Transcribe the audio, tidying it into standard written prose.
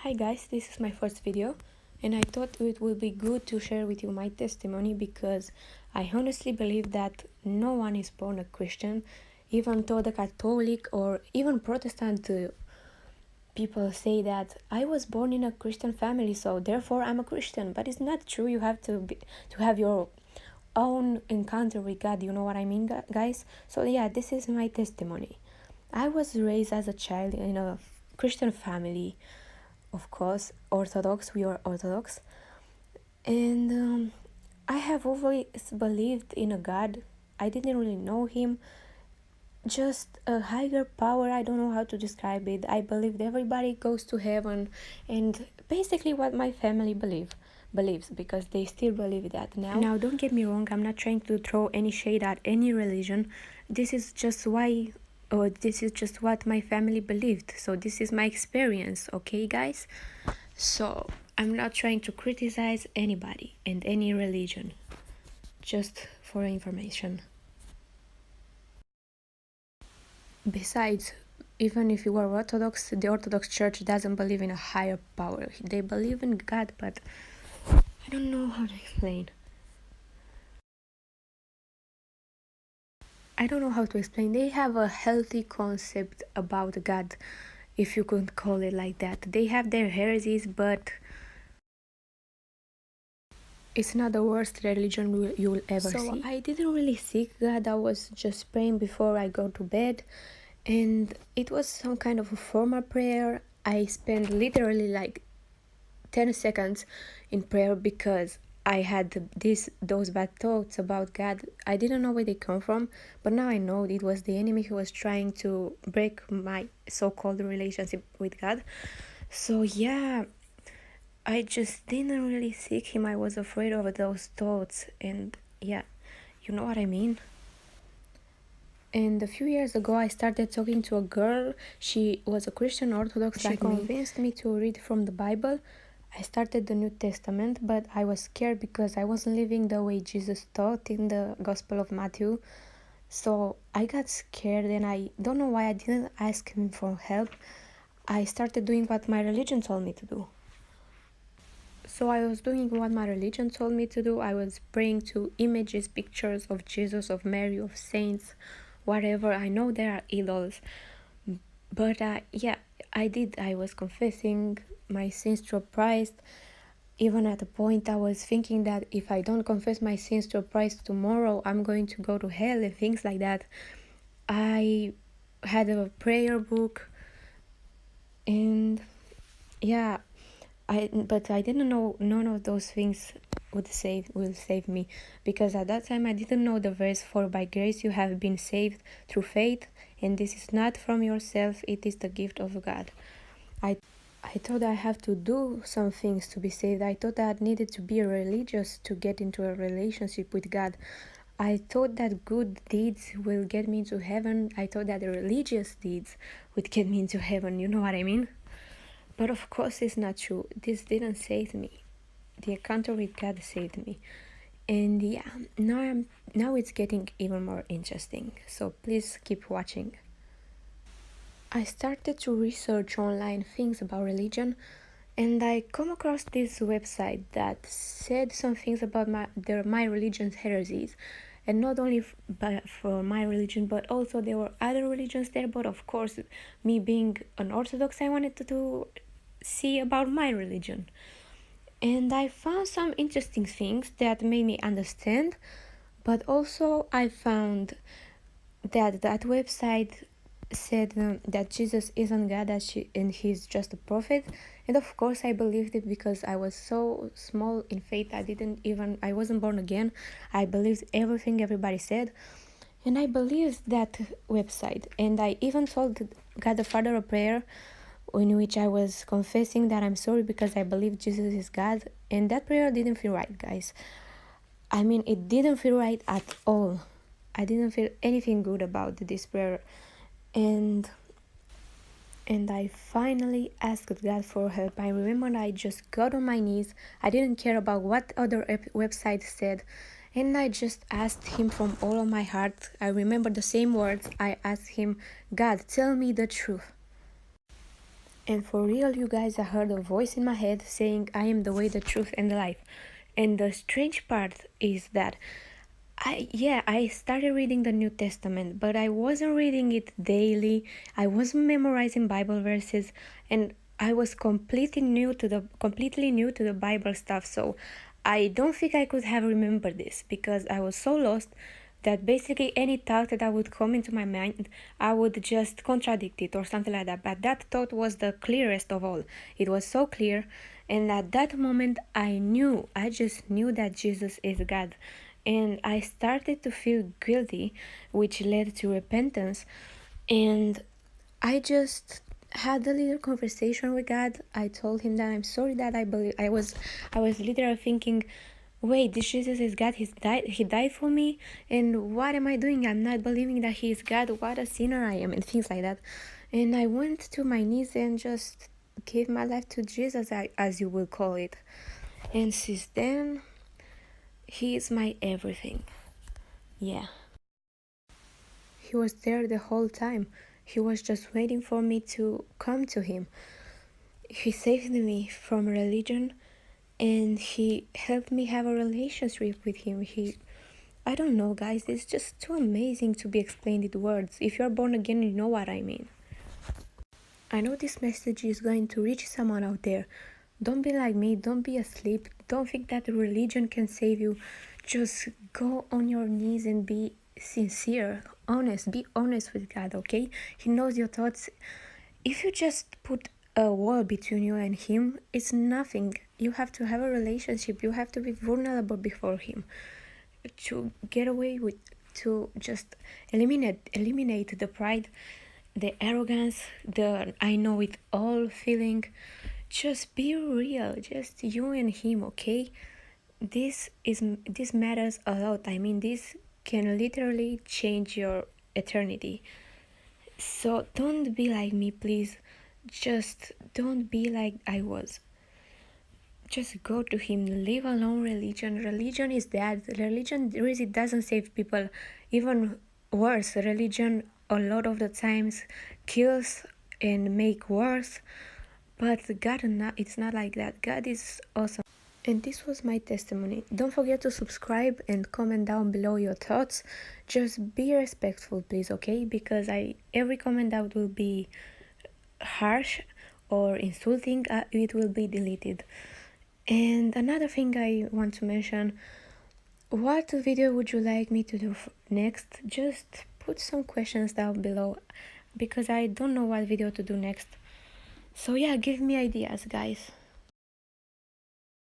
Hi guys, this is my first video and I thought it would be good to share with you my testimony because I honestly believe that no one is born a Christian, even though the Catholic or even Protestant people say that I was born in a Christian family, so therefore I'm a Christian. But it's not true. You have to have your own encounter with God. You know what I mean, guys? So yeah, this is my testimony. I was raised as a child in a Christian family, of course, Orthodox. We are Orthodox, and I have always believed in a God. I didn't really know him, just a higher power. I don't know how to describe it. I believed everybody goes to heaven, and basically what my family believes, because they still believe that now. Don't get me wrong, I'm not trying to throw any shade at any religion. This is just why, or this is just what my family believed, so this is my experience, okay guys? So I'm not trying to criticize anybody and any religion, just for information. Besides, even if you are Orthodox, the Orthodox Church doesn't believe in a higher power. They believe in God, but I don't know how to explain. They have a healthy concept about God, if you could call it like that. They have their heresies, but it's not the worst religion you'll ever see. So I didn't really seek God. I was just praying before I go to bed, and it was some kind of a formal prayer. I spent literally like 10 seconds in prayer because I had those bad thoughts about God. I didn't know where they come from, but now I know it was the enemy who was trying to break my so-called relationship with God. So yeah, I just didn't really seek him. I was afraid of those thoughts, and yeah, you know what I mean? And a few years ago, I started talking to a girl. She was a Christian Orthodox. She convinced me to read from the Bible. I started the New Testament, but I was scared because I wasn't living the way Jesus taught in the Gospel of Matthew. So I got scared, and I don't know why I didn't ask him for help. I started doing what my religion told me to do. So I was doing what my religion told me to do. I was praying to images, pictures of Jesus, of Mary, of saints, whatever. I know there are idols, but yeah, I did. I was confessing my sins to Christ. Even at a point I was thinking that if I don't confess my sins to Christ tomorrow, I'm going to go to hell and things like that. I had a prayer book, and yeah, but I didn't know none of those things will save me, because at that time I didn't know the verse, for by grace you have been saved through faith, and this is not from yourself, it is the gift of God. I thought I have to do some things to be saved. I thought I needed to be religious to get into a relationship with God. I thought that good deeds will get me into heaven. I thought that the religious deeds would get me into heaven, you know what I mean? But of course it's not true. This didn't save me. The encounter with God saved me. And yeah, now it's getting even more interesting. So please keep watching. I started to research online things about religion, and I come across this website that said some things about my religion's heresies, and not only for my religion, but also there were other religions there. But of course, me being an Orthodox, I wanted to see about my religion, and I found some interesting things that made me understand. But also I found that website said that Jesus isn't God, and he's just a prophet. And of course I believed it because I was so small in faith. I wasn't born again. I believed everything everybody said, and I believed that website. And I even told God the Father a prayer in which I was confessing that I'm sorry because I believe Jesus is God. And that prayer didn't feel right, guys. I mean, it didn't feel right at all. I didn't feel anything good about this prayer. And I finally asked God for help. I remember I just got on my knees. I didn't care about what other websites said, and I just asked him from all of my heart. I remember the same words. I asked him, God, tell me the truth. And for real, you guys, I heard a voice in my head saying, I am the way, the truth, and the life. And the strange part is that I started reading the New Testament, but I wasn't reading it daily. I wasn't memorizing Bible verses, and I was completely new to the Bible stuff. So I don't think I could have remembered this because I was so lost that basically any thought that would come into my mind, I would just contradict it or something like that. But that thought was the clearest of all. It was so clear, and at that moment I just knew that Jesus is God. And I started to feel guilty, which led to repentance. And I just had a little conversation with God. I told him that I'm sorry that I was literally thinking, wait, this Jesus is God. He died for me, and what am I doing? I'm not believing that he is God. What a sinner I am, and things like that. And I went to my knees and just gave my life to Jesus, as you will call it. And since then, he is my everything. Yeah. He was there the whole time. He was just waiting for me to come to him. He saved me from religion, and he helped me have a relationship with him. I don't know, guys, it's just too amazing to be explained in words. If you're born again, you know what I mean. I know this message is going to reach someone out there. Don't be like me, don't be asleep, don't think that religion can save you. Just go on your knees and be sincere, honest, be honest with God, okay? He knows your thoughts. If you just put a wall between you and him, it's nothing. You have to have a relationship, you have to be vulnerable before him to get away with, to just eliminate the pride, the arrogance, the I know it all feeling. Just be real, just you and him, okay? This matters a lot. I mean, this can literally change your eternity. So don't be like me, please. Just don't be like I was. Just go to him. Leave alone religion. Religion is that. Religion really doesn't save people. Even worse, religion a lot of the times kills and make worse. But God, it's not like that. God is awesome. And this was my testimony. Don't forget to subscribe and comment down below your thoughts. Just be respectful, please, okay? Because every comment that will be harsh or insulting, it will be deleted. And another thing I want to mention, what video would you like me to do next? Just put some questions down below because I don't know what video to do next. So yeah, give me ideas, guys.